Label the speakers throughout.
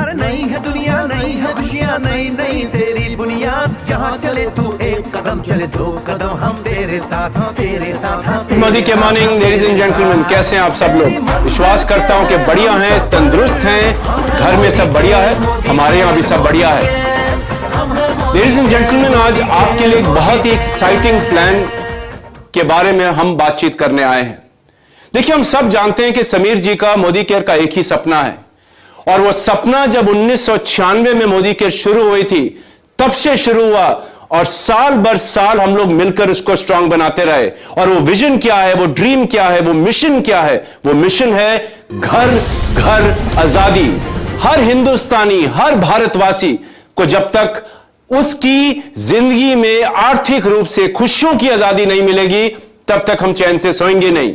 Speaker 1: अरे नहीं है दुनिया, नहीं है खुशियाँ, नहीं नहीं तेरी बुनियाद। जहाँ चले तू एक कदम चले, 2 कदम हम तेरे साथ, तेरे साथ।
Speaker 2: मोदी के मॉर्निंग लेडीज एंड जेंटलमैन, कैसे हैं आप सब लोग? विश्वास करता हूं कि बढ़िया हैं, तंदुरुस्त हैं, घर में सब बढ़िया है, हमारे यहाँ भी सब बढ़िया है। लेडीज एंड जेंटलमैन, आज आपके लिए एक बहुत ही एक्साइटिंग प्लान के बारे में हम बातचीत करने आए हैं। देखिए, हम सब जानते हैं कि समीर जी का मोदी केयर का एक ही सपना है, और वह सपना जब 1996 में मोदी केयर शुरू हुई थी तब से शुरू हुआ, और साल बर साल हम लोग मिलकर उसको स्ट्रांग बनाते रहे। और वो विजन क्या है, वो ड्रीम क्या है, वो मिशन क्या है? वो मिशन है घर घर आजादी। हर हिंदुस्तानी, हर भारतवासी को जब तक उसकी जिंदगी में आर्थिक रूप से खुशियों की आजादी नहीं मिलेगी, तब तक हम चैन से सोएंगे नहीं।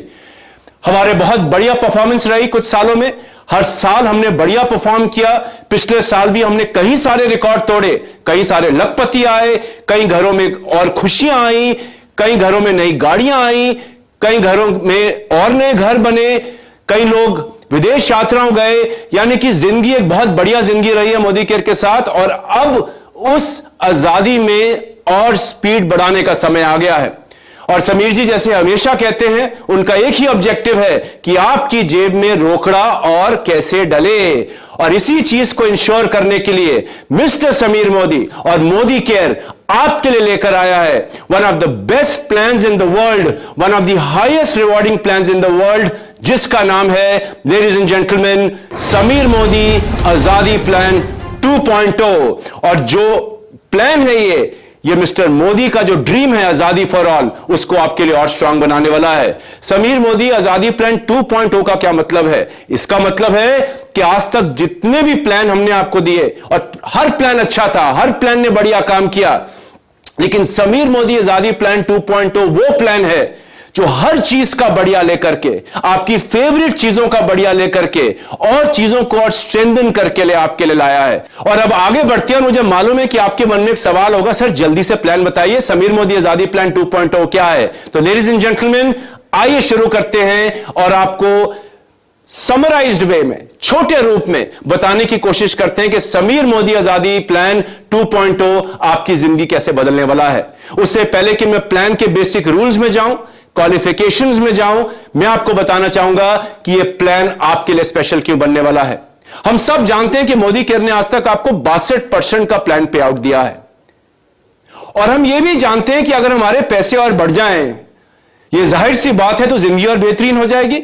Speaker 2: हमारे बहुत बढ़िया परफॉर्मेंस रही कुछ सालों में, हर साल हमने बढ़िया परफॉर्म किया। पिछले साल भी हमने कई सारे रिकॉर्ड तोड़े, कई सारे लखपति आए, कई घरों में और खुशियां आई, कई घरों में नई गाड़ियां आई, कई घरों में और नए घर बने, कई लोग विदेश यात्राओं गए। यानी कि जिंदगी एक बहुत बढ़िया जिंदगी रही है मोदी केयर के साथ, और अब उस आजादी में और स्पीड बढ़ाने का समय आ गया है। और समीर जी जैसे हमेशा कहते हैं, उनका एक ही ऑब्जेक्टिव है कि आपकी जेब में रोकड़ा और कैसे डले। और इसी चीज को इंश्योर करने के लिए मिस्टर समीर मोदी और मोदी केयर आपके लिए लेकर आया है one of the best plans in the world, one of the highest rewarding plans in the world, जिसका नाम है ladies and gentleman Sameer Modi Azadi plan 2.0। और जो प्लान है ये मिस्टर मोदी का जो ड्रीम है आजादी फॉर ऑल, उसको आपके लिए और स्ट्रांग बनाने वाला है। समीर मोदी आजादी प्लान 2.0 का क्या मतलब है? इसका मतलब है कि आज तक जितने भी प्लान हमने आपको दिए, और हर प्लान अच्छा था, हर प्लान ने बढ़िया काम किया, लेकिन समीर मोदी आजादी प्लान 2.0 वो प्लान है जो हर चीज का बढ़िया लेकर के, आपकी फेवरेट चीजों का बढ़िया लेकर के, और चीजों को और स्ट्रेंथन करके ले आपके लिए लाया है। और अब आगे बढ़ते हैं, मुझे मालूम है कि आपके मन में एक सवाल होगा, सर जल्दी से प्लान बताइए, समीर मोदी आजादी प्लान 2.0 क्या है? तो लेडीज एंड जेंटलमैन, आइए शुरू करते हैं और आपको समराइज्ड वे में, छोटे रूप में बताने की कोशिश करते हैं कि समीर मोदी आजादी प्लान 2.0 आपकी जिंदगी कैसे बदलने वाला है। उससे पहले कि मैं प्लान के बेसिक रूल्स में जाऊं, क्वालिफिकेशंस में जाऊं, मैं आपको बताना चाहूंगा कि यह प्लान आपके लिए स्पेशल क्यों बनने वाला है। हम सब जानते हैं कि मोदी केयर ने आज तक आपको 62% का प्लान पे आउट दिया है, और हम यह भी जानते हैं कि अगर हमारे पैसे और बढ़ जाएं, यह जाहिर सी बात है, तो जिंदगी और बेहतरीन हो जाएगी।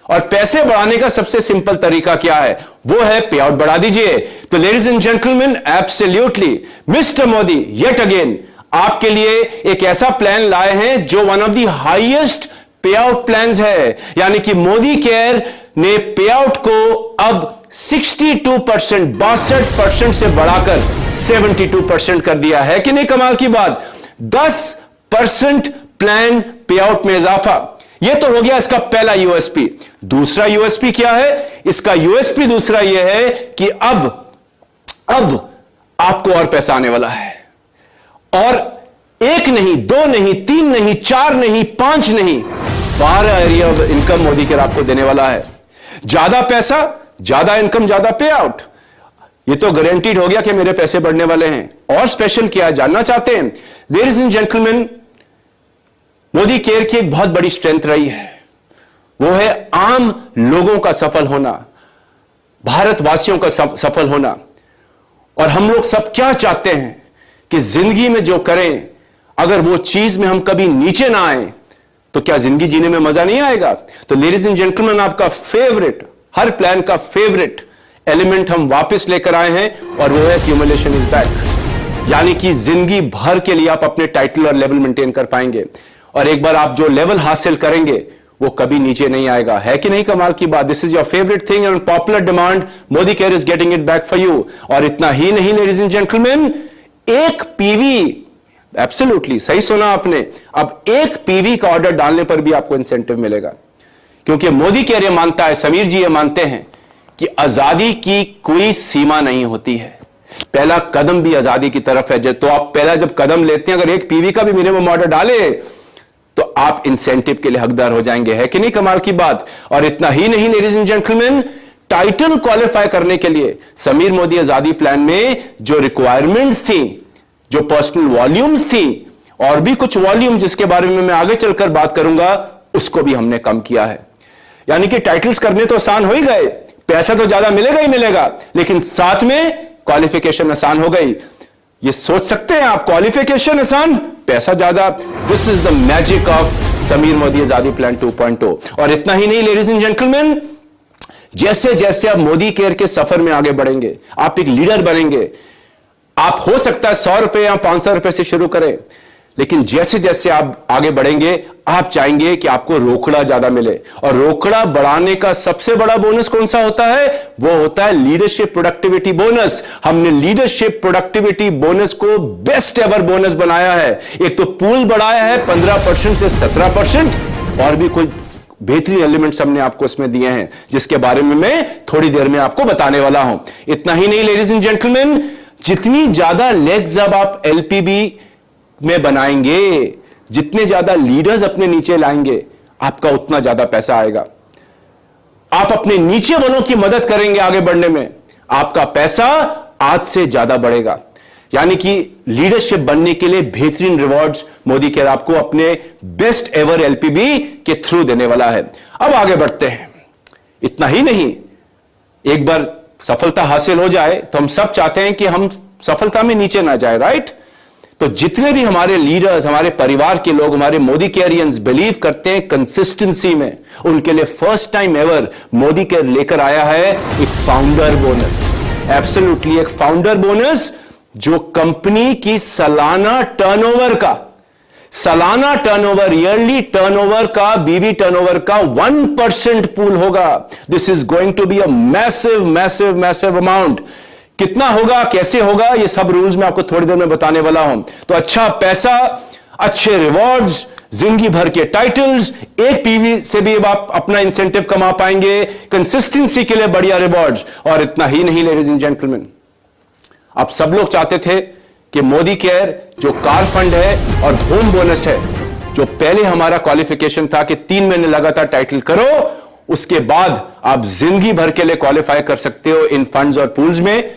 Speaker 2: और पैसे बढ़ाने का सबसे सिंपल तरीका क्या है? वो है पे आउट बढ़ा दीजिए। तो ladies and gentleman, absolutely mister Modi yet again आपके लिए एक ऐसा प्लान लाए हैं जो वन ऑफ द हाईएस्ट पे आउट प्लान्स है। यानी कि मोदी केयर ने पे आउट को अब 62%, 62% से बढ़ाकर 72% कर दिया है कि नहीं? कमाल की बात, 10% प्लान पे आउट में इजाफा। यह तो हो गया इसका पहला यूएसपी। दूसरा यूएसपी क्या है? इसका यूएसपी दूसरा यह है कि अब आपको और पैसा आने वाला है, और 1 नहीं, 2 नहीं, 3 नहीं, 4 नहीं, 5 नहीं, 12 area of income Modi care आपको देने वाला है। ज्यादा पैसा, ज्यादा इनकम, ज्यादा पे आउट, ये तो गारंटीड हो गया कि मेरे पैसे बढ़ने वाले हैं। और स्पेशल क्या है जानना चाहते हैं? Ladies and gentleman, Modi care की एक बहुत बड़ी स्ट्रेंथ रही है, वो है आम लोगों का सफल होना, भारतवासियों का सफल होना। और हम लोग सब क्या चाहते हैं कि जिंदगी में जो करें, अगर वो चीज में हम कभी नीचे ना आए, तो क्या जिंदगी जीने में मजा नहीं आएगा? तो लेडीज एंड जेंटलमैन, आपका फेवरेट, हर प्लान का फेवरेट एलिमेंट हम वापस लेकर आए हैं, और वो है एक्यूमुलेशन इज बैक। यानी कि जिंदगी भर के लिए आप अपने टाइटल और लेवल मेंटेन कर पाएंगे, और एक बार आप जो लेवल हासिल करेंगे वो कभी नीचे नहीं आएगा। है कि नहीं कमाल की बात? This is your favourite thing and popular demand, Modi care is getting it back for you. और इतना ही नहीं ladies and gentleman, 1 PV, absolutely सही सुना आपने, अब 1 पीवी का ऑर्डर डालने पर भी आपको इंसेंटिव मिलेगा, क्योंकि मोदी केयर ये मानता है, समीर जी ये मानते हैं कि आजादी की कोई सीमा नहीं होती है। पहला कदम भी आजादी की तरफ है। तो आप पहला जब कदम लेते हैं, अगर 1 पीवी का भी मिनिमम ऑर्डर डाले तो आप इंसेंटिव के लिए हकदार हो जाएंगे। है कि नहीं कमाल की बात? और इतना ही नहीं ladies and gentleman, title qualify करने के लिए समीर मोदी आजादी प्लान में जो रिक्वायरमेंट्स थी, जो पर्सनल वॉल्यूम्स थी और भी कुछ वॉल्यूम जिसके बारे में मैं आगे चलकर बात करूंगा, उसको भी हमने कम किया है। यानी कि टाइटल्स करने तो आसान हो ही गए, पैसा तो ज्यादा मिलेगा ही मिलेगा, लेकिन साथ में क्वालिफिकेशन आसान हो गई। ये सोच सकते हैं आप, क्वालिफिकेशन आसान, पैसा ज्यादा। This is the magic of Sameer Modi Azadi plan 2.0। और इतना ही नहीं लेडीज एंड जेंटलमैन, जैसे जैसे आप मोदी केयर के सफर में आगे बढ़ेंगे, आप एक लीडर बनेंगे। आप हो सकता है 100 रुपए या 500 रुपए से शुरू करें, लेकिन जैसे जैसे आप आगे बढ़ेंगे आप चाहेंगे कि आपको रोकड़ा ज्यादा मिले। और रोकड़ा बढ़ाने का सबसे बड़ा बोनस कौन सा होता है? वो होता है लीडरशिप प्रोडक्टिविटी बोनस। हमने लीडरशिप प्रोडक्टिविटी बोनस को बेस्ट एवर बोनस बनाया है। एक तो पूल बढ़ाया है 15% से 17%, और भी कुछ बेहतरीन एलिमेंट्स हमने आपको इसमें दिए हैं जिसके बारे में मैं थोड़ी देर में आपको बताने वाला हूं। इतना ही नहीं लेडीज एंड जेंटलमैन, जितनी ज्यादा लेग्स अब आप एलपीबी में बनाएंगे, जितने ज्यादा लीडर्स अपने नीचे लाएंगे, आपका उतना ज्यादा पैसा आएगा। आप अपने नीचे वालों की मदद करेंगे आगे बढ़ने में, आपका पैसा आज से ज्यादा बढ़ेगा। यानी कि लीडरशिप बनने के लिए बेहतरीन रिवॉर्ड्स मोदी केयर आपको अपने बेस्ट एवर एलपीबी के थ्रू देने वाला है। अब आगे बढ़ते हैं। इतना ही नहीं, एक बार सफलता हासिल हो जाए तो हम सब चाहते हैं कि हम सफलता में नीचे ना जाए, राइट? तो जितने भी हमारे लीडर्स, हमारे परिवार के लोग, हमारे मोदी केयरियंस बिलीव करते हैं कंसिस्टेंसी में, उनके लिए first time ever Modi care लेकर आया है एक फाउंडर बोनस। एब्सोल्युटली एक फाउंडर बोनस जो कंपनी की सालाना टर्नओवर का, सालाना टर्नओवर, ईयरली टर्नओवर का, बीवी टर्नओवर का 1% पूल होगा। This is going to be a massive massive massive amount. कितना होगा, कैसे होगा, ये सब रूल्स मैं आपको थोड़ी देर में बताने वाला हूं। तो अच्छा पैसा, अच्छे रिवॉर्ड्स, जिंदगी भर के टाइटल्स, एक पीवी से भी आप अपना इंसेंटिव कमा पाएंगे, कंसिस्टेंसी के लिए बढ़िया रिवॉर्ड्स। और इतना ही नहीं लेडीज एंड जेंटलमैन, आप सब लोग चाहते थे कि मोदी केयर जो कार फंड है और होम बोनस है, जो पहले हमारा क्वालिफिकेशन था कि 3 महीने लगातार टाइटल करो, उसके बाद आप जिंदगी भर के लिए क्वालिफाई कर सकते हो इन फंड्स और पूल्स में,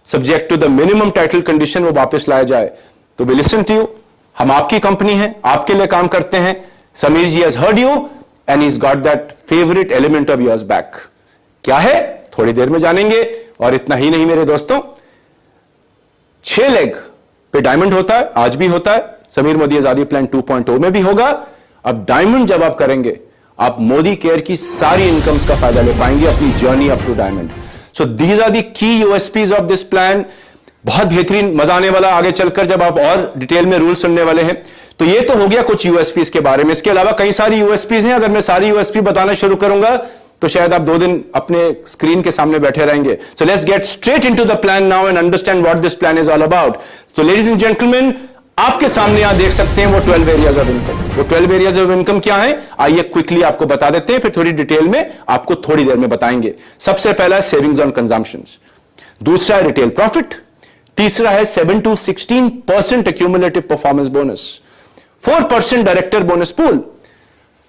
Speaker 2: subject to the minimum title condition वो वापस लाया जाए। तो वी लिसन टू यू, हम आपकी कंपनी है, आपके लिए काम करते हैं। Sameer ji has heard you and he has got that favourite element of yours back. क्या है, थोड़ी देर में जानेंगे। और इतना ही नहीं मेरे दोस्तों, 6 लेग पे डायमंड होता है, आज भी होता है, समीर मोदी आजादी प्लान 2.0 में भी होगा। अब डायमंड जब आप करेंगे, आप मोदी केयर की सारी इनकम्स का फायदा ले पाएंगे अपनी journey up to diamond. So these are the key USPs of this plan. बहुत बेहतरीन, मजा आने वाला आगे चलकर जब आप और डिटेल में रूल सुनने वाले हैं। तो ये तो हो गया कुछ यूएसपीज के बारे में। इसके अलावा कई सारी यूएसपीज हैं। अगर मैं सारी यूएसपी बताना शुरू करूंगा तो शायद आप 2 दिन अपने स्क्रीन के सामने बैठे रहेंगे। So let's get straight into the plan now and understand what this plan is all about. तो लेडीज एंड जेंटलमैन, आपके सामने यहां देख सकते हैं वो 12 एरियाज ऑफ इनकम। वो 12 एरियाज ऑफ इनकम क्या है, आइए क्विकली आपको बता देते हैं, फिर थोड़ी डिटेल में आपको थोड़ी देर में बताएंगे। सबसे पहला है सेविंग्स ऑन कंजम्पशंस, दूसरा है रिटेल प्रॉफिट, तीसरा है 7 to 16% accumulative performance bonus, 4% director bonus pool,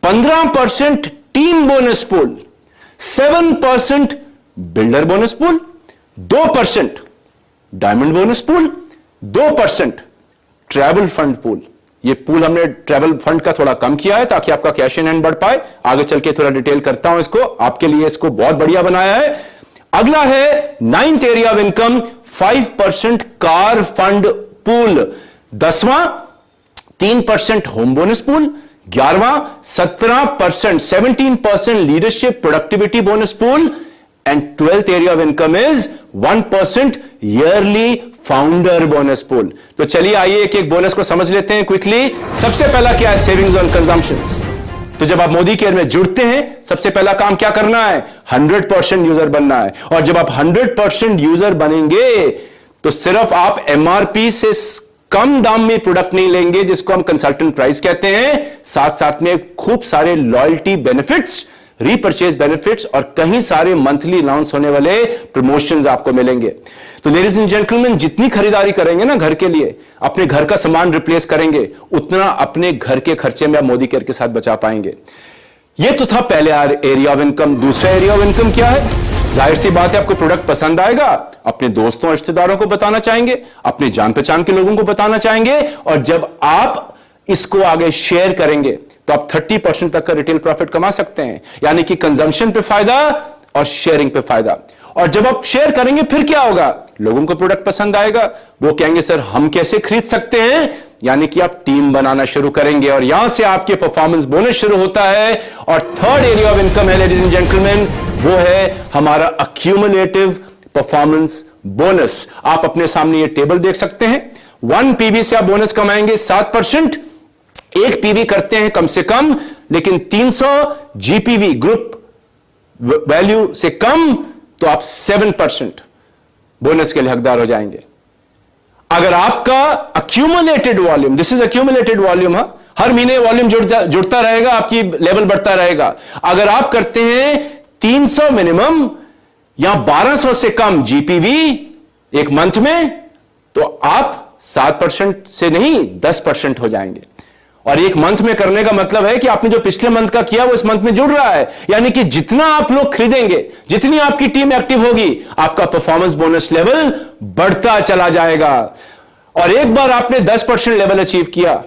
Speaker 2: 15% team bonus pool, 7% builder bonus pool, 2% diamond bonus pool, 2% travel fund pool. ये पूल हमने ट्रैवल फंड का थोड़ा कम किया है ताकि आपका कैश इन हैंड बढ़ पाए। आगे चल के थोड़ा डिटेल करता हूं इसको, आपके लिए इसको बहुत बढ़िया बनाया है। अगला है 9th area of income, 5% car fund pool, 10वां 3% होम बोनस पूल, 11वां 17%, 17% leadership productivity bonus pool, and 12th area of income is 1% yearly founder bonus pool. तो चलिए आइए एक एक बोनस को समझ लेते हैं क्विकली। सबसे पहला क्या है, सेविंग्स ऑन कंजम्पशंस। तो जब आप मोदी केयर में जुड़ते हैं, सबसे पहला काम क्या करना है, 100% यूजर बनना है। और जब आप 100% यूजर बनेंगे तो सिर्फ आप एमआरपी से कम दाम में प्रोडक्ट नहीं लेंगे, जिसको हम कंसल्टेंट प्राइस कहते हैं, साथ साथ में खूब सारे लॉयल्टी बेनिफिट्स, रीपर्चेज बेनिफिट्स और कहीं सारे मंथली अनाउंस होने वाले प्रमोशंस आपको मिलेंगे। तो लेडीज एंड जेंटलमैन, जितनी खरीदारी करेंगे ना घर के लिए, अपने घर का सामान रिप्लेस करेंगे, उतना अपने घर के खर्चे में आप मोदी केयर के साथ बचा पाएंगे। ये तो था पहले एरिया ऑफ इनकम। दूसरा एरिया ऑफ इनकम क्या है, जाहिर सी बात है आपको प्रोडक्ट पसंद आएगा, अपने दोस्तों रिश्तेदारों को बताना चाहेंगे, अपने जान पहचान के लोगों को बताना चाहेंगे, और जब आप इसको आगे शेयर करेंगे तो आप 30% तक का रिटेल प्रॉफिट कमा सकते हैं। यानी कि कंजम्पशन पे फायदा और शेयरिंग पे फायदा। और जब आप शेयर करेंगे फिर क्या होगा, लोगों को प्रोडक्ट पसंद आएगा, वो कहेंगे सर हम कैसे खरीद सकते हैं, यानी कि आप टीम बनाना शुरू करेंगे और यहां से आपके परफॉर्मेंस बोनस शुरू होता है। और थर्ड एरिया ऑफ इनकम है लेडीज एंड जेंटलमैन, वो है हमारा अक्यूमुलेटिव परफॉर्मेंस बोनस। आप अपने सामने ये टेबल देख सकते हैं, 1 पीवी से आप बोनस कमाएंगे 7%, 1 पीवी करते हैं कम से कम, लेकिन 300 जीपीवी ग्रुप वैल्यू से कम तो आप 7% बोनस के लिए हकदार हो जाएंगे। अगर आपका accumulated volume, this is accumulated volume, हर महीने वॉल्यूम जुड़ता रहेगा, आपकी लेवल बढ़ता रहेगा। अगर आप करते हैं 300 मिनिमम या 1200 से कम जीपीवी एक मंथ में, तो आप 7% से नहीं 10% हो जाएंगे। और एक मंथ में करने का मतलब है कि आपने जो पिछले मंथ का किया वो इस मंथ में जुड़ रहा है। यानी कि जितना आप लोग खरीदेंगे, जितनी आपकी टीम एक्टिव होगी, आपका परफॉर्मेंस बोनस लेवल बढ़ता चला जाएगा। और एक बार आपने 10% लेवल अचीव किया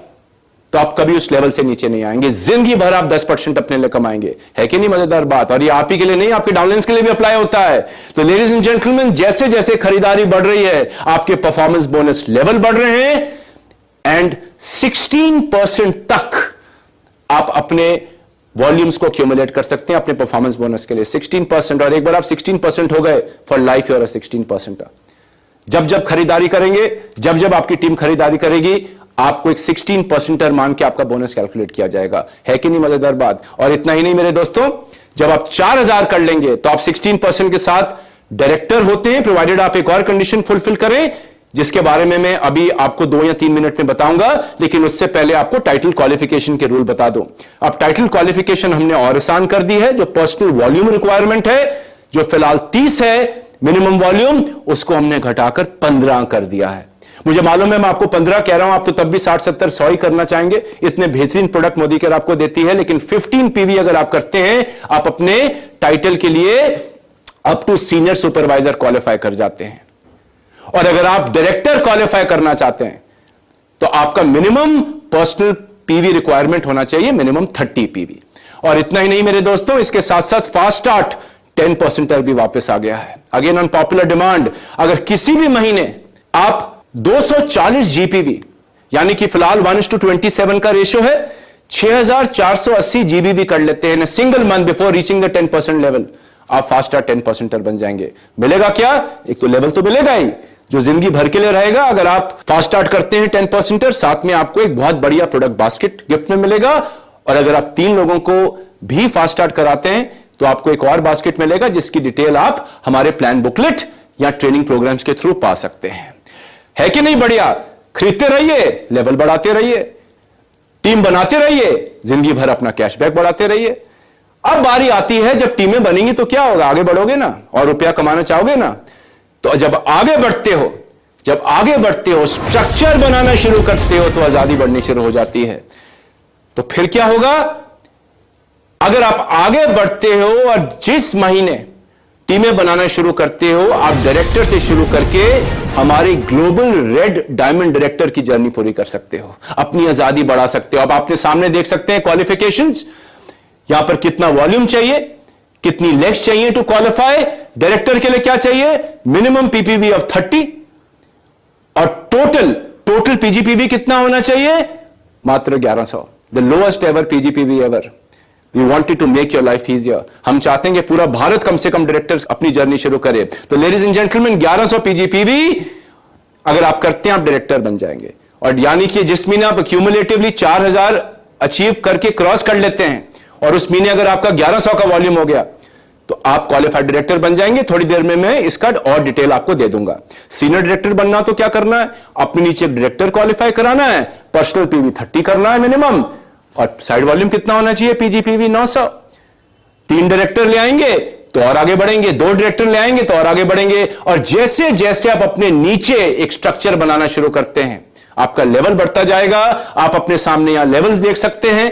Speaker 2: तो आप कभी उस लेवल से नीचे नहीं आएंगे, जिंदगी भर आप 10% अपने लिए कमाएंगे। है कि नहीं मजेदार बात? और ये आप ही के लिए नहीं, आपके डाउनलाइंस के लिए भी अप्लाई होता है। तो लेडीज एंड जेंटलमैन, जैसे जैसे खरीदारी बढ़ रही है, आपके परफॉर्मेंस बोनस लेवल बढ़ रहे हैं, एंड 16% तक आप अपने वॉल्यूम्स को एक्यूमुलेट कर सकते हैं अपने परफॉर्मेंस बोनस के लिए। 16%, और एक बार आप 16% हो गए, फॉर लाइफ यू आर 16%। जब जब खरीदारी करेंगे, जब जब आपकी टीम खरीदारी करेगी, आपको एक 16% मान के आपका बोनस कैलकुलेट किया जाएगा। है कि नहीं मजेदार बात? और इतना ही नहीं मेरे दोस्तों, जब आप 4000 कर लेंगे तो आप 16% के साथ डायरेक्टर होते हैं, प्रोवाइडेड आप एक और कंडीशन फुलफिल करें, जिसके बारे में मैं अभी आपको 2 या 3 मिनट में बताऊंगा। लेकिन उससे पहले आपको टाइटल क्वालिफिकेशन के रूल बता दूं। अब टाइटल क्वालिफिकेशन हमने और आसान कर दी है। जो पर्सनल वॉल्यूम रिक्वायरमेंट है, जो फिलहाल 30 है मिनिमम वॉल्यूम, उसको हमने घटाकर 15 कर दिया है। मुझे मालूम है मैं आपको 15 कह रहा हूं, आप तो तब भी 60, 70, 100 ही करना चाहेंगे। इतने बेहतरीन प्रोडक्ट मोदी केयर आपको देती है। लेकिन 15 पीवी अगर आप करते हैं, आप अपने टाइटल के लिए up to senior supervisor qualify कर जाते हैं। और अगर आप डायरेक्टर क्वालिफाई करना चाहते हैं तो आपका मिनिमम पर्सनल पीवी रिक्वायरमेंट होना चाहिए मिनिमम 30 पीवी। और इतना ही नहीं मेरे दोस्तों, इसके साथ साथ फास्ट स्टार्ट 10% भी वापस आ गया है। अगेन ऑन पॉपुलर डिमांड, अगर किसी भी महीने आप 240 जीपीवी, यानी कि फिलहाल 1:27 का रेशियो है, 6480 जीबीवी कर लेते हैं single month before reaching the 10% level, आप फास्ट स्टार्ट 10% बन जाएंगे। मिलेगा क्या? एक तो लेवल तो मिलेगा ही, जो जिंदगी भर के लिए रहेगा। अगर आप फास्ट स्टार्ट करते हैं 10%, साथ में आपको एक बहुत बढ़िया प्रोडक्ट बास्केट गिफ्ट में मिलेगा। और अगर आप 3 लोगों को भी फास्ट स्टार्ट कराते हैं तो आपको एक और बास्केट मिलेगा, जिसकी डिटेल आप हमारे प्लान बुकलेट या ट्रेनिंग प्रोग्राम्स के थ्रू पा सकते हैं। है कि नहीं बढ़िया? खरीदते रहिए, लेवल बढ़ाते रहिए, टीम बनाते रहिए, जिंदगी भर अपना कैशबैक बढ़ाते रहिए। अब बारी आती है जब टीमें बनेंगी तो क्या होगा? आगे बढ़ोगे ना, और रुपया कमाना चाहोगे ना। तो जब आगे बढ़ते हो, स्ट्रक्चर बनाना शुरू करते हो, तो आजादी बढ़नी शुरू हो जाती है। तो फिर क्या होगा? अगर आप आगे बढ़ते हो और जिस महीने टीमें बनाना शुरू करते हो, आप डायरेक्टर से शुरू करके हमारी ग्लोबल रेड डायमंड डायरेक्टर की जर्नी पूरी कर सकते हो, अपनी आजादी बढ़ा सकते हो। अब आपने सामने देख सकते हैं क्वालिफिकेशंस, यहां पर कितना वॉल्यूम चाहिए, कितनी लेग्स चाहिए टू क्वालिफाई। डायरेक्टर के लिए क्या चाहिए? मिनिमम पीपीवी ऑफ 30, और टोटल पीजीपीवी कितना होना चाहिए? मात्र 1100, the lowest ever PGPV ever. We wanted to make your life easier. हम चाहते हैं कि पूरा भारत कम से कम डायरेक्टर्स अपनी जर्नी शुरू करे। तो लेडीज एंड जेंटलमैन, 1100 पीजीपीवी अगर आप करते हैं, आप डायरेक्टर बन जाएंगे। और यानी कि जिस महीने आप क्यूमुलेटिवली 4000 अचीव करके क्रॉस कर लेते हैं, और उस महीने अगर आपका 1100 का वॉल्यूम हो गया, तो आप क्वालिफाइड डायरेक्टर बन जाएंगे। थोड़ी देर में मैं इसका और डिटेल आपको दे दूंगा। सीनियर डायरेक्टर बनना तो क्या करना है? अपने नीचे डायरेक्टर क्वालिफाई कराना है, पर्सनल पीवी 30 करना है मिनिमम, और साइड वॉल्यूम कितना होना चाहिए? पीजीपीवी 900। 3 डायरेक्टर ले आएंगे तो और आगे बढ़ेंगे, 2 डायरेक्टर ले आएंगे तो और आगे बढ़ेंगे। और जैसे जैसे आप अपने नीचे एक स्ट्रक्चर बनाना शुरू करते हैं, आपका लेवल बढ़ता जाएगा। आप अपने सामने यहां लेवल्स देख सकते हैं,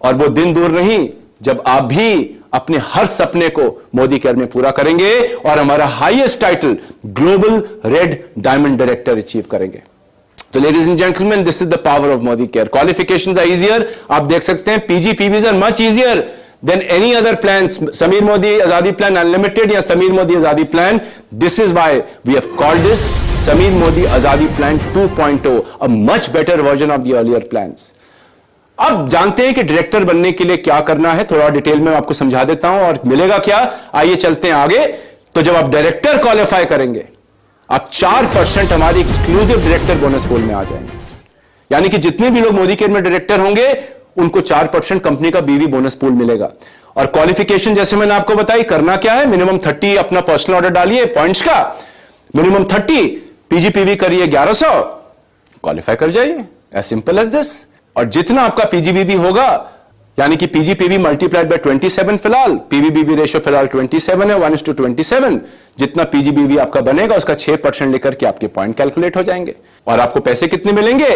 Speaker 2: और वो दिन दूर नहीं जब आप भी अपने हर सपने को मोदी केयर में पूरा करेंगे और हमारा highest title global red diamond director achieve करेंगे। तो ladies and gentleman, this is the power of Modicare. Qualifications are easier, आप देख सकते हैं PG PVs are much easier than any other plans, Sameer Modi Azadi plan unlimited या Sameer Modi Azadi plan. This is why we have called this Sameer Modi Azadi plan 2.0, a much better version of the earlier plans. अब जानते हैं कि director बनने के लिए क्या करना है, थोड़ा डिटेल में आपको समझा देता हूं और मिलेगा क्या। आइए चलते हैं आगे। तो जब आप डायरेक्टर क्वालिफाई करेंगे, आप 4% हमारी एक्सक्लूसिव डायरेक्टर बोनस पूल में आ जाएंगे। यानी कि जितने भी लोग मोदी केयर में डायरेक्टर होंगे उनको 4% कंपनी का बीवी बोनस पूल मिलेगा। और क्वालिफिकेशन जैसे मैंने आपको बताई, करना क्या है, मिनिमम 30 अपना पर्सनल ऑर्डर डालिए पॉइंट्स का, मिनिमम 30 पीजीपीवी करिए 1100, क्वालिफाई कर जाइए, एज सिंपल एज दिस। और जितना आपका पीजीबीवी होगा, यानी कि पीजीपीवी मल्टीप्लाइड बाय 27, फिलहाल पीवीबीवी रेशियो फिलहाल 27 है, 1:27, जितना पीजीबीवी आपका बनेगा उसका 6% लेकर के आपके पॉइंट कैलकुलेट हो जाएंगे। और आपको पैसे कितने मिलेंगे,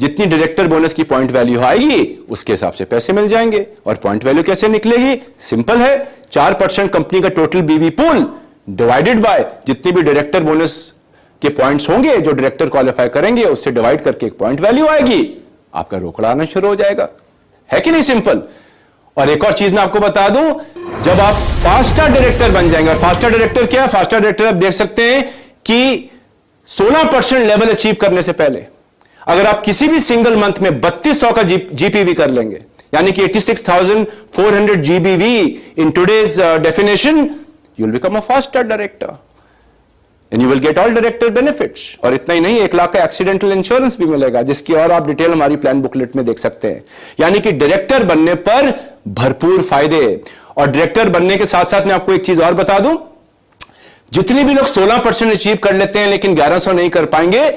Speaker 2: जितनी डायरेक्टर बोनस की पॉइंट वैल्यू आएगी उसके हिसाब से पैसे मिल जाएंगे। और पॉइंट वैल्यू कैसे निकलेगी, सिंपल है, 4% कंपनी का टोटल बीवी पूल डिवाइडेड बाय जितनी भी डायरेक्टर बोनस के पॉइंट्स होंगे जो डायरेक्टर क्वालिफाई करेंगे, उससे डिवाइड करके एक पॉइंट वैल्यू आएगी, आपका रोकड़ा आना शुरू हो जाएगा। है कि नहीं सिंपल। और एक और चीज मैं आपको बता दूं, जब आप फास्टर डायरेक्टर बन जाएंगे, और फास्टर डायरेक्टर क्या है, फास्टर डायरेक्टर आप देख सकते हैं कि 16% लेवल अचीव करने से पहले अगर आप किसी भी सिंगल मंथ में 3200 का जीपीवी कर लेंगे, यानी कि 86,400 GBV in today's definition, you will become a faster director and you will get all director benefits. और इतना ही नहीं, 1 लाख का एक्सीडेंटल इंश्योरेंस भी मिलेगा, जिसकी और आप डिटेल हमारी प्लान बुकलेट में देख सकते हैं। यानी कि डायरेक्टर बनने पर भरपूर फायदे। और डायरेक्टर बनने के साथ साथ मैं आपको एक चीज और बता दूं, जितने भी लोग 16% अचीव कर लेते हैं लेकिन 1100 नहीं कर पाएंगे,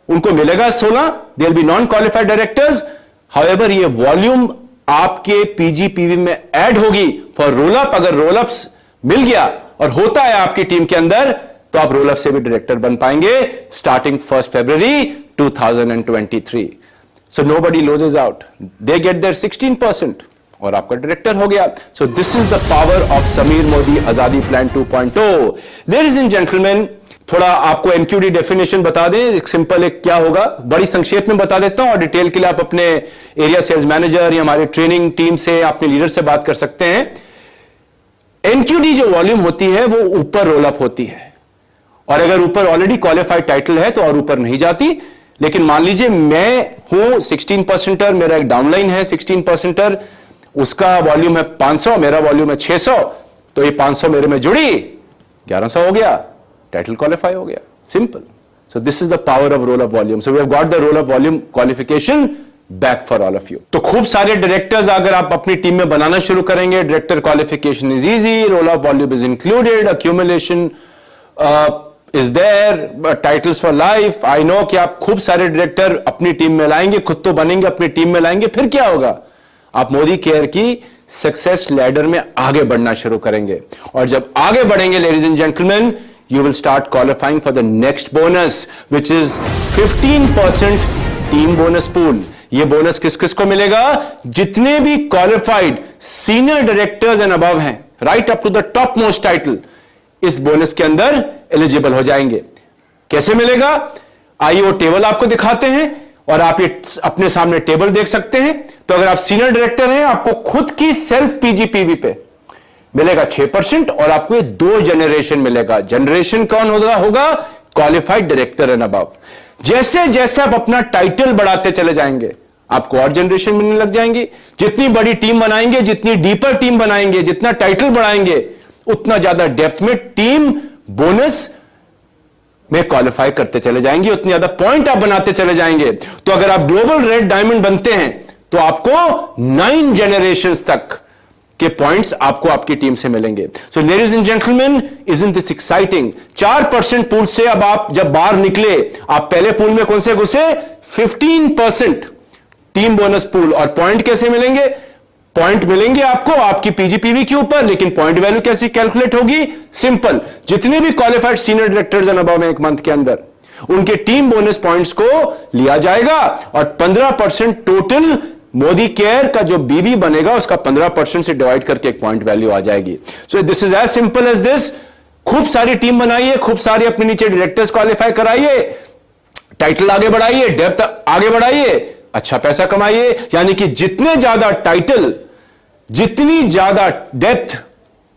Speaker 2: उनको मिलेगा 16, they will be non qualified directors. However ये वॉल्यूम आपके पीजीपीवी में ऐड होगी फॉर रोल अप। अगर रोल अप्स मिल गया और होता है आपकी टीम के अंदर, तो आप रोल अप से भी डायरेक्टर बन पाएंगे starting 1 February 2023। So nobody loses out, they get their 16% और आपका डायरेक्टर हो गया। So this is the power of Sameer Modi Azadi plan 2.0। Ladies and gentleman, थोड़ा आपको एमक्यूडी डेफिनेशन बता दें, एक सिंपल एक क्या होगा, बड़ी संक्षेप में बता देता हूं, और डिटेल के लिए आप अपने एरिया सेल्स मैनेजर या हमारे ट्रेनिंग टीम से, अपने लीडर से बात कर सकते हैं। एनक्यूडी जो वॉल्यूम होती है वो ऊपर रोल अप होती है, और अगर ऊपर ऑलरेडी क्वालिफाइड टाइटल है तो और ऊपर नहीं जाती। लेकिन मान लीजिए मैं हूं 16%, मेरा एक डाउनलाइन है 16%, उसका वॉल्यूम है 500, मेरा वॉल्यूम है 600, तो ये 500 मेरे में जुड़ी 1100 हो गया, टाइटल क्वालिफाई हो गया, simple. So this is the power of roll up volume. So we have got the roll up volume qualification back for all of you. तो खूब सारे डायरेक्टर्स अगर आप अपनी टीम में बनाना शुरू करेंगे, director qualification is easy, roll up volume is included, accumulation is there, titles for life. I know कि आप खूब सारे डायरेक्टर अपनी टीम में लाएंगे, खुद तो बनेंगे, अपनी टीम में लाएंगे, फिर क्या होगा, आप मोदी केयर की सक्सेस लैडर में आगे बढ़ना शुरू करेंगे। और जब आगे बढ़ेंगे ladies and gentleman, you will start qualifying for the next bonus, which is 15% team bonus pool. ये बोनस किस किस को मिलेगा, जितने भी qualified senior directors and above हैं, right up to the top most title, इस बोनस के अंदर एलिजिबल हो जाएंगे। कैसे मिलेगा, आइए वो टेबल आपको दिखाते हैं, और आप ये अपने सामने टेबल देख सकते हैं। तो अगर आप सीनियर डायरेक्टर हैं, आपको खुद की सेल्फ पीजीपीवी पे मिलेगा 6%, और आपको ये 2 जनरेशन मिलेगा। जनरेशन कौन होगा, क्वालिफाइड डायरेक्टर एंड अबव। जैसे जैसे आप अपना टाइटल बढ़ाते चले जाएंगे, आपको और जनरेशन मिलने लग जाएंगी। जितनी बड़ी टीम बनाएंगे, जितनी डीपर टीम बनाएंगे, जितना टाइटल बढ़ाएंगे, उतना ज्यादा डेप्थ में टीम बोनस में क्वालिफाई करते चले जाएंगे, उतनी ज्यादा पॉइंट आप बनाते चले जाएंगे। तो अगर आप ग्लोबल रेड डायमंड बनते हैं, तो आपको 9 जनरेशंस तक के पॉइंट्स आपको आपकी टीम से मिलेंगे। सो ladies and gentleman, isn't this exciting. 4% pool से अब आप जब बाहर निकले, आप पहले पूल में कौन से घुसे, 15% टीम बोनस पूल। और पॉइंट कैसे मिलेंगे, पॉइंट मिलेंगे आपको आपकी पीजीपीवी के ऊपर, लेकिन पॉइंट वैल्यू कैसे कैलकुलेट होगी, सिंपल। जितने भी qualified senior directors and above में एक मंथ के अंदर, उनके टीम बोनस पॉइंट्स को लिया जाएगा, और 15% टोटल मोदी केयर का जो बीवी बनेगा उसका 15% से डिवाइड करके एक पॉइंट वैल्यू आ जाएगी। So this is as simple as this. खूब सारी टीम बनाइए, खूब सारे अपने नीचे डायरेक्टर्स क्वालिफाई कराइए, टाइटल आगे बढ़ाइए, डेप्थ आगे बढ़ाइए, अच्छा पैसा कमाइए। यानी कि जितने ज्यादा टाइटल, जितनी ज्यादा डेप्थ,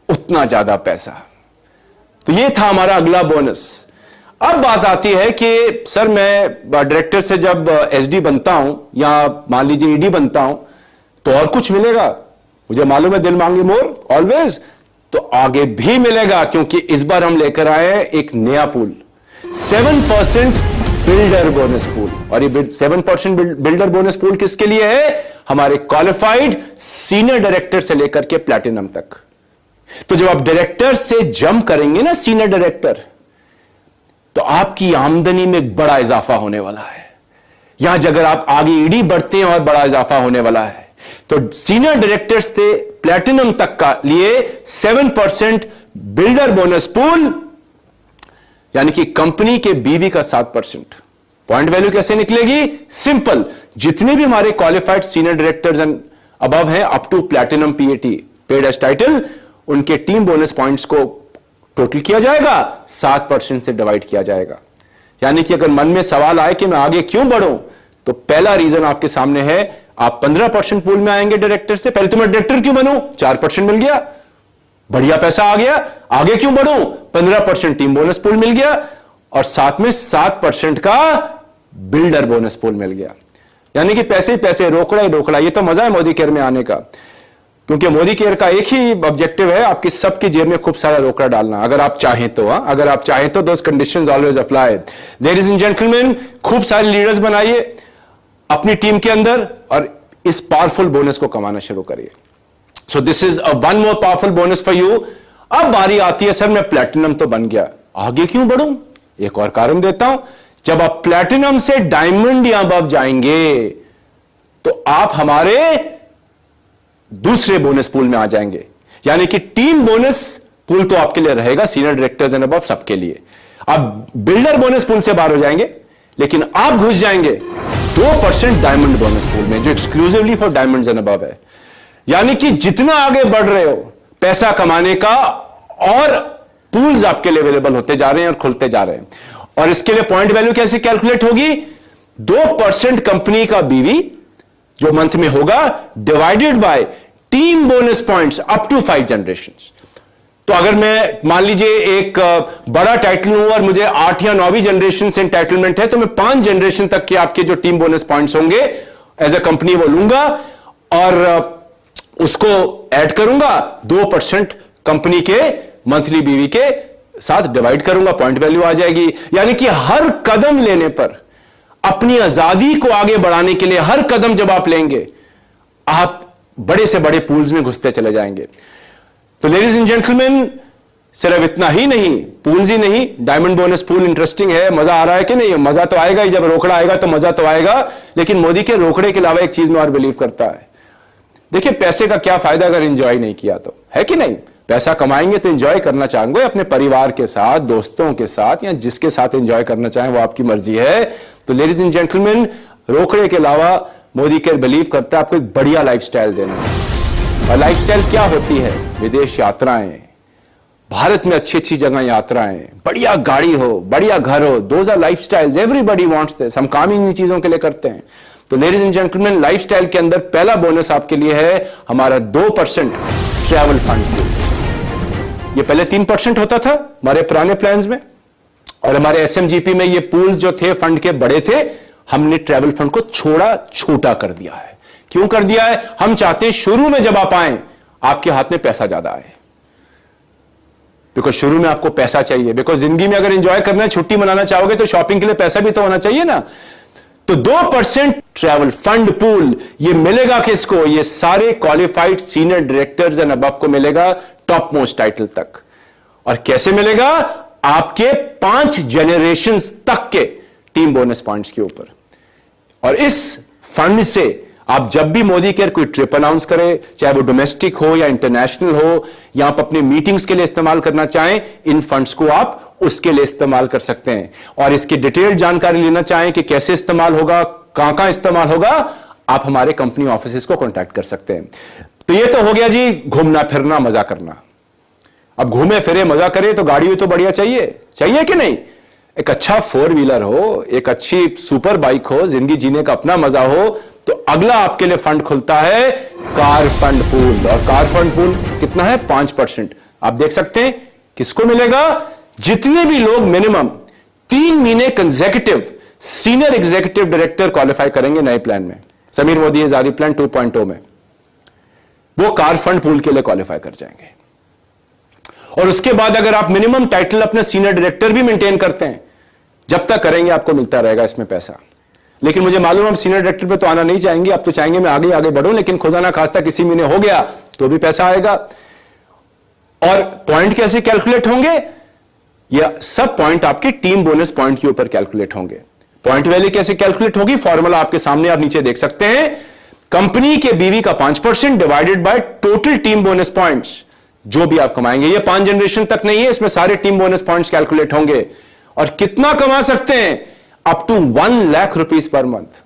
Speaker 2: उतना ज्यादा पैसा। तो ये था हमारा अगला बोनस। अब बात आती है कि सर मैं डायरेक्टर से जब एसडी बनता हूं या मान लीजिए ईडी बनता हूं तो और कुछ मिलेगा। मुझे मालूम है दिल मांगे मोर ऑलवेज, तो आगे भी मिलेगा, क्योंकि इस बार हम लेकर आए हैं एक नया पूल, 7% बिल्डर बोनस पूल। और ये 7% बिल्डर बोनस पूल किसके लिए है? हमारे क्वालिफाइड सीनियर डायरेक्टर से लेकर के प्लैटिनम तक। तो जब आप डायरेक्टर से जंप करेंगे ना, सीनियर डायरेक्टर, तो आपकी आमदनी में एक बड़ा इजाफा होने वाला है। यहां अगर आप आगे ईडी बढ़ते हैं और बड़ा इजाफा होने वाला है। तो सीनियर डायरेक्टर से प्लैटिनम तक का लिए 7% बिल्डर बोनस पूल, यानी कि कंपनी के बीवी का 7%। पॉइंट वैल्यू कैसे निकलेगी? सिंपल, जितने भी हमारे qualified senior directors and above हैं up to platinum PAT paid as title, उनके टीम बोनस पॉइंट्स को टोटल किया जाएगा, 7% से डिवाइड किया जाएगा। यानी कि अगर मन में सवाल आए कि मैं आगे क्यों बढ़ूं, तो पहला रीजन आपके सामने है, आप 15% पूल में आएंगे डायरेक्टर से। पहले तो मैं डायरेक्टर क्यों बनूं? 4% मिल गया, बढ़िया पैसा आ गया। आगे क्यों बढ़ूं? 15% टीम बोनस पूल मिल गया और साथ में 7% का बिल्डर बोनस पूल मिल गया। यानी कि पैसे ही पैसे, रोकड़ा ही रोकड़ा। ये तो मजा है मोदी केयर में आने का, क्योंकि मोदी केयर का एक ही ऑब्जेक्टिव है, आपकी सबकी जेब में खूब सारा रोकड़ा डालना, अगर आप चाहें तो। अगर आप चाहें तो those conditions always apply. Ladies and gentlemen, खूब सारे लीडर्स बनाइए अपनी टीम के अंदर और इस पावरफुल बोनस को कमाना शुरू करिए। सो this is a one more powerful bonus for you. अब बारी आती है, सर मैं प्लैटिनम तो बन गया, आगे क्यों बढ़ूं? एक और कारण देता हूं। जब आप प्लैटिनम से डायमंड या अबव जाएंगे तो आप हमारे दूसरे बोनस पूल में आ जाएंगे। यानी कि टीम बोनस पूल तो आपके लिए रहेगा, सीनियर डायरेक्टर्स एंड अबव सबके लिए। आप बिल्डर बोनस पूल से बाहर हो जाएंगे, लेकिन आप घुस जाएंगे 2% डायमंड बोनस पूल में, जो exclusively for diamonds and above है। यानी कि जितना आगे बढ़ रहे हो पैसा कमाने का, और पूल्स आपके लिए अवेलेबल होते जा रहे हैं और खुलते जा रहे हैं। और इसके लिए पॉइंट वैल्यू कैसे कैलकुलेट होगी? 2% कंपनी का बीवी जो मंथ में होगा, divided by team bonus points up to 5 generations. तो अगर मैं मान लीजिए एक बड़ा टाइटल हूं और मुझे 8 या 9वीं जनरेशन से एंटाइटलमेंट है, तो मैं 5 जनरेशन तक के आपके जो टीम बोनस पॉइंट्स होंगे एज अ कंपनी वो लूंगा और उसको ऐड करूंगा, 2% कंपनी के मंथली बीवी के साथ डिवाइड करूंगा, पॉइंट वैल्यू आ जाएगी। यानी कि हर कदम लेने पर, अपनी आजादी को आगे बढ़ाने के लिए हर कदम जब आप लेंगे, आप बड़े से बड़े पूल्स में घुसते चले जाएंगे। तो लेडीज एंड जेंटलमैन, सिर्फ इतना ही नहीं, पूल्स ही नहीं, डायमंड बोनस पूल इंटरेस्टिंग है। मजा आ रहा है कि नहीं? मजा तो आएगा ही, जब रोकड़ा आएगा तो मजा तो आएगा। लेकिन मोदी के रोकड़े के अलावा एक चीज में और बिलीव करता है। देखिए, पैसे का क्या फायदा अगर एंजॉय नहीं किया तो, है कि नहीं? पैसा कमाएंगे तो एंजॉय करना चाहेंगे अपने परिवार के साथ, दोस्तों के साथ, या जिसके साथ एंजॉय करना चाहें वो आपकी मर्जी है। तो लेडीज एंड जेंटलमैन, रोकड़े के अलावा मोदी केयर बिलीव करता है आपको एक बढ़िया लाइफस्टाइल देना। और लाइफस्टाइल क्या होती है? विदेश यात्राएं, भारत में अच्छी अच्छी जगह यात्राएं, बढ़िया गाड़ी हो, बढ़िया घर हो, those are lifestyles, everybody wants this. हम काम ही इन चीजों के लिए करते हैं। तो लेडीज एंड जेंटलमैन, लाइफस्टाइल के अंदर पहला बोनस आपके लिए है हमारा 2% ट्रैवल फंड। ये पहले 3% होता था हमारे पुराने प्लान्स में, और हमारे एसएमजीपी में ये पूल्स जो थे फंड के बड़े थे, हमने ट्रैवल फंड को छोटा कर दिया है। क्यों कर दिया है? हम चाहते हैं शुरू में जब आप आए, आपके हाथ में पैसा ज्यादा आए। बिकॉज शुरू में आपको पैसा चाहिए, बिकॉज जिंदगी में अगर एंजॉय करना है, छुट्टी मनाना चाहोगे तो शॉपिंग के लिए पैसा भी तो होना चाहिए ना। तो 2% ट्रैवल फंड पूल ये मिलेगा किसको? ये सारे qualified senior directors and above को मिलेगा, टॉप मोस्ट टाइटल तक। और कैसे मिलेगा? आपके 5 जनरेशंस तक के टीम बोनस पॉइंट्स के ऊपर। और इस फंड से आप जब भी मोदी केयर कोई ट्रिप अनाउंस करें, चाहे वो डोमेस्टिक हो या इंटरनेशनल हो, या आप अपने मीटिंग्स के लिए इस्तेमाल करना चाहें, इन फंड्स को आप उसके लिए इस्तेमाल कर सकते हैं। और इसकी डिटेल्ड जानकारी लेना चाहें कि कैसे इस्तेमाल होगा, कहां कहां इस्तेमाल होगा, आप हमारे कंपनी ऑफिस को कॉन्टैक्ट कर सकते हैं। तो ये तो हो गया जी घूमना फिरना मजा करना। अब घूमे फिरे मजा करे तो गाड़ी तो बढ़िया चाहिए कि नहीं? एक अच्छा 4 व्हीलर हो, एक अच्छी सुपर बाइक हो, जिंदगी जीने का अपना मजा हो, तो अगला आपके लिए फंड खुलता है कार फंड पूल। और कार फंड पूल कितना है? 5%। आप देख सकते हैं किसको मिलेगा? जितने भी लोग मिनिमम 3 महीने consecutive senior executive director qualify करेंगे नए प्लान में, समीर मोदी आजादी प्लान 2.0 में, वो कार फंड पूल के लिए क्वालिफाई कर जाएंगे। और उसके बाद अगर आप मिनिमम टाइटल अपने सीनियर डायरेक्टर भी मेंटेन करते हैं, जब तक करेंगे आपको मिलता रहेगा इसमें पैसा। लेकिन मुझे मालूम है आप सीनियर डायरेक्टर पे तो आना नहीं चाहेंगे, आप तो चाहेंगे मैं आगे आगे बढ़ूं, लेकिन खुदा ना खास्ता किसी महीने हो गया तो भी पैसा आएगा। और पॉइंट कैसे कैलकुलेट होंगे? यह सब पॉइंट आपके टीम बोनस पॉइंट के ऊपर कैलकुलेट होंगे। पॉइंट वैल्यू कैसे कैलकुलेट होगी? फॉर्मूला आपके सामने आप नीचे देख सकते हैं। कंपनी के बीवी का 5% divided by total team bonus points, जो भी आप कमाएंगे। ये 5 जनरेशन तक नहीं है, इसमें सारे टीम बोनस पॉइंट्स कैलकुलेट होंगे। और कितना कमा सकते हैं? Up to 1 lakh rupees per month.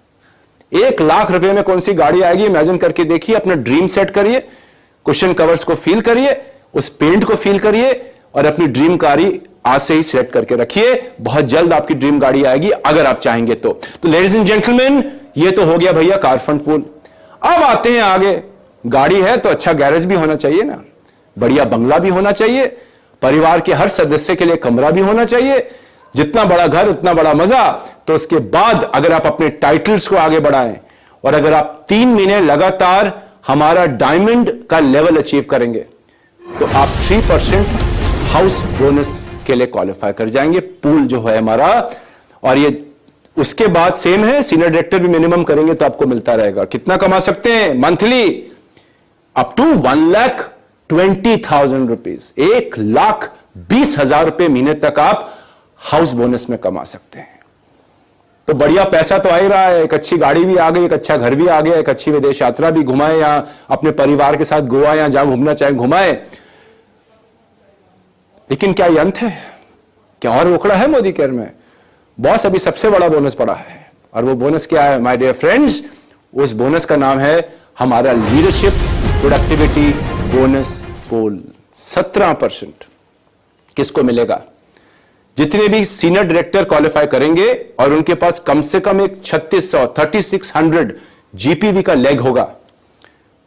Speaker 2: 1 lakh रुपए में कौन सी गाड़ी आएगी? इमेजिन करके देखिए, अपना ड्रीम सेट करिए, कुशन कवर्स को फील करिए, उस पेंट को फील करिए और अपनी ड्रीम गाड़ी आज से ही सेलेक्ट करके रखिए। बहुत जल्द आपकी ड्रीम गाड़ी आएगी अगर आप चाहेंगे तो। लेडीज एंड जेंटलमैन, ये तो हो गया भैया कार फंड पूल। अब आते हैं आगे। गाड़ी है तो अच्छा गैरेज भी होना चाहिए ना, बढ़िया बंगला भी होना चाहिए, परिवार के हर सदस्य के लिए कमरा भी होना चाहिए। जितना बड़ा घर उतना बड़ा मजा। तो उसके बाद अगर आप अपने टाइटल्स को आगे बढ़ाएं और अगर आप 3 महीने लगातार हमारा डायमंड का लेवल अचीव करेंगे तो आप 3% हाउस बोनस के लिए क्वालिफाई कर जाएंगे। पूल जो है हमारा, और ये उसके बाद सेम है, सीनियर डायरेक्टर भी मिनिमम करेंगे तो आपको मिलता रहेगा। कितना कमा सकते हैं मंथली? अप टू 1,20,000 रुपीज, 1,20,000 रुपए महीने तक आप हाउस बोनस में कमा सकते हैं। तो बढ़िया पैसा तो आ ही रहा है, एक अच्छी गाड़ी भी आ गई, एक अच्छा घर भी आ गया, एक अच्छी विदेश यात्रा भी घुमाए, या अपने परिवार के साथ गोवा या जहां घूमना चाहे घुमाए। लेकिन क्या ये अंत है? क्या और रोकड़ा है मोदी केयर में? बॉस, अभी सबसे बड़ा बोनस पड़ा है। और वो बोनस क्या है माय डियर फ्रेंड्स? उस बोनस का नाम है हमारा लीडरशिप प्रोडक्टिविटी बोनस पूल। 17% किसको मिलेगा? जितने भी सीनियर डायरेक्टर क्वालिफाई करेंगे और उनके पास कम से कम एक 3600 जीपीवी का लेग होगा,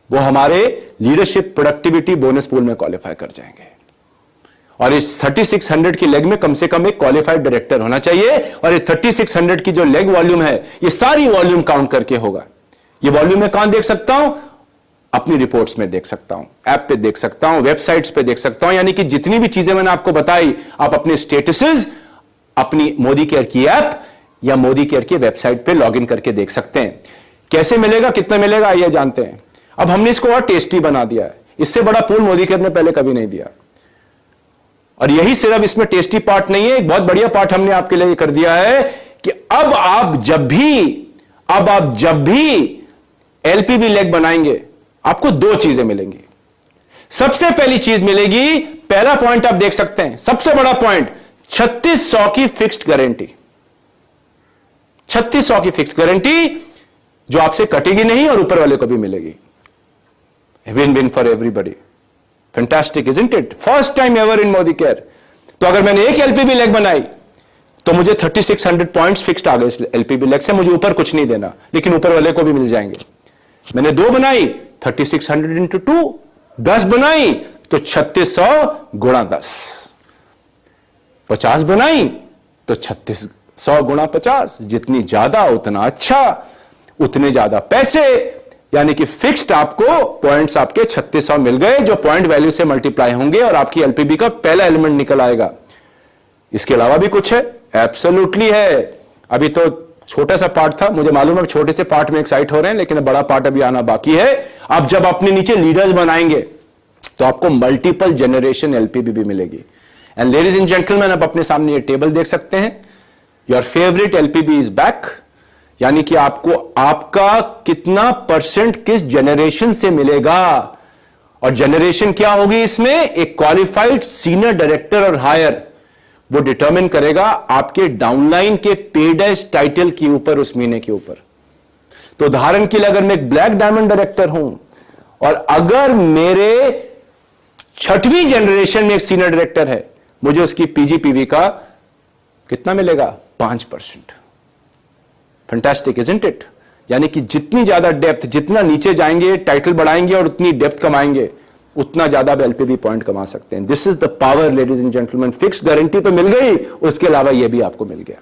Speaker 2: वो हमारे लीडरशिप प्रोडक्टिविटी बोनस पूल में क्वालिफाई कर जाएंगे। और इस 3600 की लेग में कम से कम एक क्वालिफाइड डायरेक्टर होना चाहिए। और ये 3600 की जो लेग वॉल्यूम है, ये सारी वॉल्यूम काउंट करके होगा। ये वॉल्यूम मैं कहां देख सकता हूं? अपनी रिपोर्ट्स में देख सकता हूं, ऐप पे देख सकता हूं, वेबसाइट्स पे देख सकता हूं। यानी कि जितनी भी चीजें मैंने आपको बताई, आप अपने स्टेटसेस अपनी मोदी केयर की ऐप या मोदी केयर की वेबसाइट पे लॉगिन करके देख सकते हैं। कैसे मिलेगा, कितना मिलेगा, आइए जानते हैं। अब हमने इसको और टेस्टी बना दिया है। इससे बड़ा पूल मोदी केयर ने पहले कभी नहीं दिया। और यही सिर्फ इसमें टेस्टी पार्ट नहीं है, एक बहुत बढ़िया पार्ट हमने आपके लिए कर दिया है कि अब आप जब भी एलपीबी लेग बनाएंगे, आपको 2 चीजें मिलेंगी। सबसे पहली चीज मिलेगी, पहला पॉइंट आप देख सकते हैं, सबसे बड़ा पॉइंट, 3600 की फिक्स्ड गारंटी। 3600 की फिक्स्ड गारंटी जो आपसे कटेगी नहीं और ऊपर वाले को भी मिलेगी। Win win for everybody. Fantastic isn't it? First time ever in Modi care. तो अगर मैंने एक एलपीबी लेग बनाई तो मुझे 3600 पॉइंट्स फिक्स्ड आ गए इस एलपीबी लेग से, मुझे ऊपर कुछ नहीं देना, लेकिन ऊपर वाले को भी मिल जाएंगे। मैंने 2 बनाई, 3600 इंटू 2, 10 बनाई तो 3600 गुणा 10, 50 बनाई तो 3600 गुणा 50, जितनी ज्यादा उतना अच्छा, उतने ज्यादा पैसे। यानी कि फिक्स्ड आपको पॉइंट्स आपके 3600 मिल गए, जो पॉइंट वैल्यू से मल्टीप्लाई होंगे और आपकी एलपीबी का पहला एलिमेंट निकल आएगा। इसके अलावा भी कुछ है? एब्सोल्युटली है। अभी तो छोटा सा पार्ट था, मुझे मालूम है छोटे से पार्ट में एक्साइट हो रहे हैं, लेकिन बड़ा पार्ट अभी आना बाकी है। अब जब अपने नीचे लीडर्स बनाएंगे तो आपको मल्टीपल जनरेशन एलपीबी भी मिलेगी। एंड लेडीज एंड जेंटलमैन, आप अपने सामने ये टेबल देख सकते हैं। Your favourite LPB is back. यानी कि आपको आपका कितना परसेंट किस जनरेशन से मिलेगा, और जनरेशन क्या होगी इसमें? एक क्वालिफाइड सीनियर डायरेक्टर और हायर, वो डिटरमिन करेगा आपके डाउनलाइन के पेड टाइटल के ऊपर, उस महीने के ऊपर। तो उदाहरण के लिए अगर मैं एक ब्लैक डायमंड डायरेक्टर हूं और अगर मेरे 6वीं जनरेशन में एक सीनियर डायरेक्टर है, मुझे उसकी पीजीपीवी का कितना मिलेगा? 5%। Fantastic isn't it? यानी कि जितनी ज्यादा डेप्थ, जितना नीचे जाएंगे, टाइटल बढ़ाएंगे और उतनी डेप्थ कमाएंगे, उतना ज्यादा एलपीबी पॉइंट कमा सकते हैं। This is the power ladies and gentleman. Fix guarantee तो मिल गई, उसके अलावा यह भी आपको मिल गया।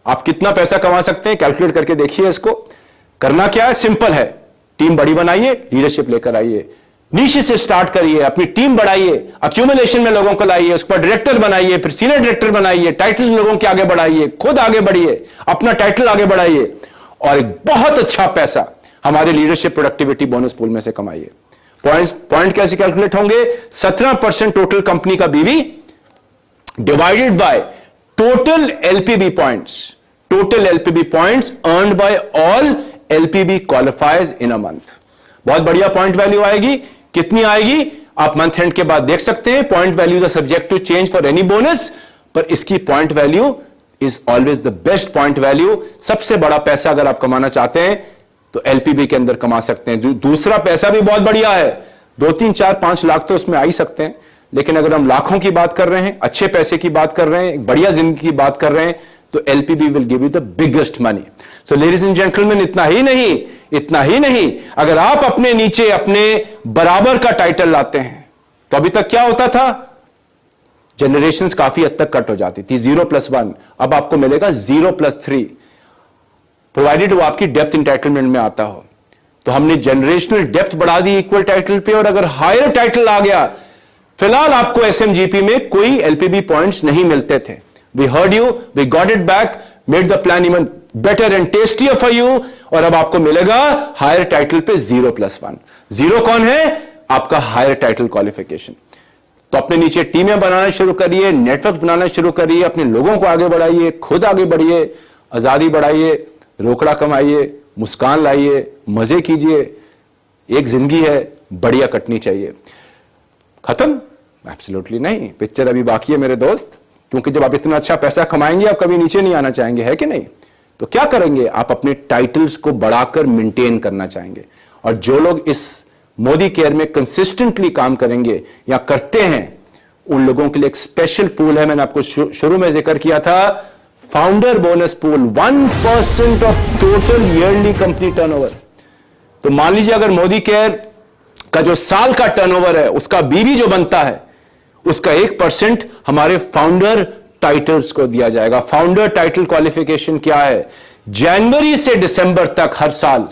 Speaker 2: आप कितना पैसा कमा सकते हैं कैलकुलेट करके देखिए। इसको करना क्या है? सिंपल है। टीम बड़ी बनाइए, लीडरशिप लेकर आइए, नीचे से स्टार्ट करिए, अपनी टीम बढ़ाइए, अक्यूमुलेशन में लोगों को लाइए, उस पर डायरेक्टर बनाइए, फिर सीनियर डायरेक्टर बनाइए, टाइटल लोगों के आगे बढ़ाइए, खुद आगे बढ़िए, अपना टाइटल आगे बढ़ाइए और एक बहुत अच्छा पैसा हमारे लीडरशिप प्रोडक्टिविटी बोनस पूल में से कमाइए। पॉइंट कैसे कैलकुलेट होंगे? 17% टोटल कंपनी का BV divided by total LPB points. Total LPB points earned by all LPB qualifiers in a month. बहुत बढ़िया पॉइंट वैल्यू आएगी। कितनी आएगी आप मंथ एंड के बाद देख सकते हैं। Point value are subject to change for any bonus, पर इसकी point value is always the best point value. सबसे बड़ा पैसा अगर आप कमाना चाहते हैं तो एलपीबी के अंदर कमा सकते हैं। दूसरा पैसा भी बहुत बढ़िया है, 2, 3, 4, 5 लाख तो उसमें आ ही सकते हैं, लेकिन अगर हम लाखों की बात कर रहे हैं, अच्छे पैसे की बात कर रहे हैं, एक बढ़िया जिंदगी की बात कर रहे हैं, तो LPB will give you the biggest money. So ladies and gentlemen, इतना ही नहीं, अगर आप अपने नीचे अपने बराबर का टाइटल लाते हैं, तो अभी तक क्या होता था? जनरेशंस काफी हद तक कट हो जाती थी, 0+1, अब आपको मिलेगा 0+3, प्रोवाइडेड वो आपकी डेप्थ इंटाइटलमेंट में आता हो। तो हमने जनरेशनल डेप्थ बढ़ा दी इक्वल टाइटल पे, और अगर हायर टाइटल आ गया, फिलहाल आपको एसएमजीपी में कोई एलपीबी पॉइंट्स नहीं मिलते थे। We heard you, we got it back, made the plan even better and tastier for you, और अब आपको मिलेगा हायर टाइटल पे 0+1। 0 कौन है? आपका हायर टाइटल क्वालिफिकेशन। तो अपने नीचे टीमें बनाना शुरू करिए, नेटवर्क बनाना शुरू करिए, अपने लोगों को आगे बढ़ाइए, खुद आगे बढ़िए, आजादी बढ़ाइए, रोकड़ा कमाइए, मुस्कान लाइए, मजे कीजिए। एक जिंदगी है, बढ़िया कटनी चाहिए। खत्म? एब्सोल्युटली नहीं, पिक्चर अभी बाकी है मेरे दोस्त, क्योंकि जब आप इतना अच्छा पैसा कमाएंगे आप कभी नीचे नहीं आना चाहेंगे, है कि नहीं? तो क्या करेंगे? आप अपने टाइटल्स को बढ़ाकर मेंटेन करना चाहेंगे। और जो लोग इस मोदी केयर में कंसिस्टेंटली काम करेंगे या करते हैं, उन लोगों के लिए एक स्पेशल पूल है। मैंने आपको शुरू में जिक्र किया था, founder bonus pool, 1% of total yearly company turnover. तो मान लीजिए अगर मोदी केयर का जो साल का टर्नओवर है, उसका बीवी जो बनता है, उसका 1% हमारे फाउंडर टाइटल्स को दिया जाएगा। फाउंडर टाइटल क्वालिफिकेशन क्या है? जनवरी से दिसंबर तक हर साल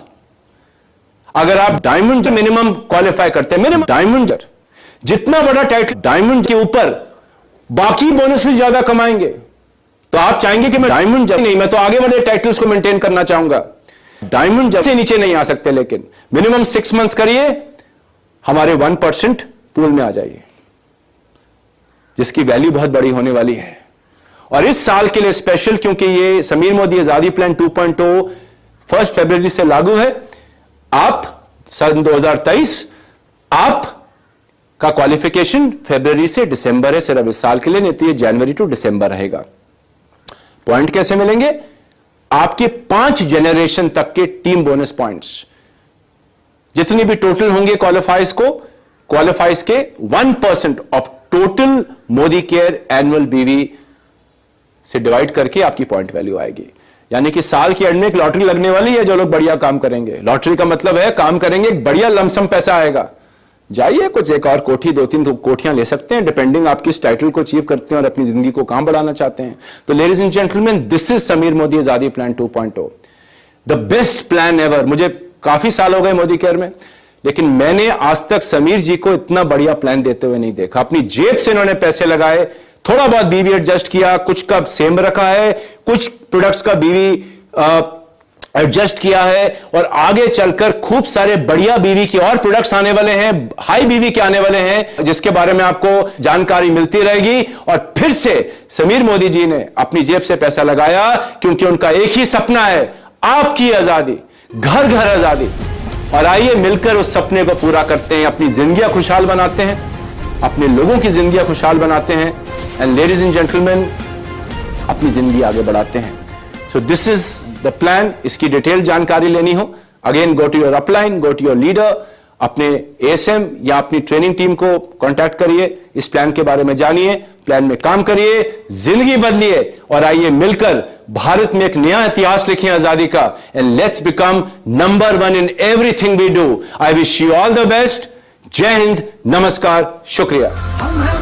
Speaker 2: अगर आप डायमंड मिनिमम क्वालिफाई करते हैं, मिनिमम डायमंड, जितना बड़ा टाइटल डायमंड के ऊपर, बाकी बोनस से ज्यादा कमाएंगे। तो आप चाहेंगे कि मैं डायमंड नहीं, मैं तो आगे बड़े टाइटल्स को मेंटेन करना चाहूंगा। डायमंड से नीचे नहीं आ सकते, लेकिन मिनिमम 6 मंथ्स करिए, हमारे 1% पूल में आ जाइए, जिसकी वैल्यू बहुत बड़ी होने वाली है। और इस साल के लिए स्पेशल, क्योंकि ये समीर मोदी आजादी प्लान 2.0 1 फरवरी से लागू है। आप सन 2023 आप का क्वालिफिकेशन फरवरी से दिसंबर है, सिर्फ इस साल के लिए, नहीं तो ये जनवरी टू दिसंबर रहेगा। पॉइंट कैसे मिलेंगे? आपके 5 जनरेशन तक के टीम बोनस पॉइंट्स, जितनी भी टोटल होंगे क्वालिफाइज के 1% of total Modi care annual बीवी से डिवाइड करके आपकी पॉइंट वैल्यू आएगी। यानी कि साल के एंड में एक लॉटरी लगने वाली है, जो लोग बढ़िया काम करेंगे। लॉटरी का मतलब है काम करेंगे, एक बढ़िया लमसम पैसा आएगा। जाइए, कुछ एक और कोठी, 2-3 कोठियां ले सकते हैं, डिपेंडिंग आप किस टाइटल को अचीव करते हैं और अपनी जिंदगी को कहां बढ़ाना चाहते हैं। तो ladies and gentleman, this is Sameer Modi Azadi plan 2.0, the best plan ever. मुझे काफी साल हो गए मोदी केयर में, लेकिन मैंने आज तक समीर जी को इतना बढ़िया प्लान देते हुए नहीं देखा। अपनी जेब से इन्होंने पैसे लगाए, थोड़ा बहुत बीवी एडजस्ट किया, कुछ का सेम रखा है, कुछ प्रोडक्ट्स का बीवी एडजस्ट किया है, और आगे चलकर खूब सारे बढ़िया बीवी के और प्रोडक्ट्स आने वाले हैं, हाई बीवी के आने वाले हैं, जिसके बारे में आपको जानकारी मिलती रहेगी। और फिर से समीर मोदी जी ने अपनी जेब से पैसा लगाया, क्योंकि उनका एक ही सपना है, आपकी आजादी, घर घर आजादी। और आइए मिलकर उस सपने को पूरा करते हैं, अपनी जिंदगियां खुशहाल बनाते हैं, अपने लोगों की जिंदगियां खुशहाल बनाते हैं, एंड लेडीज एंड जेंटलमैन, अपनी जिंदगी आगे बढ़ाते हैं। So this is the plan, इसकी डिटेल जानकारी लेनी हो, again go to your upline, go to your leader, अपने एएसएम या अपनी ट्रेनिंग टीम को कांटेक्ट करिए, इस प्लान के बारे में जानिए, प्लान में काम करिए, जिंदगी बदलिए और आइए मिलकर भारत में एक नया इतिहास लिखें आजादी का, and let's become number 1 in everything we do. I wish you all the best. जय हिंद, नमस्कार, शुक्रिया।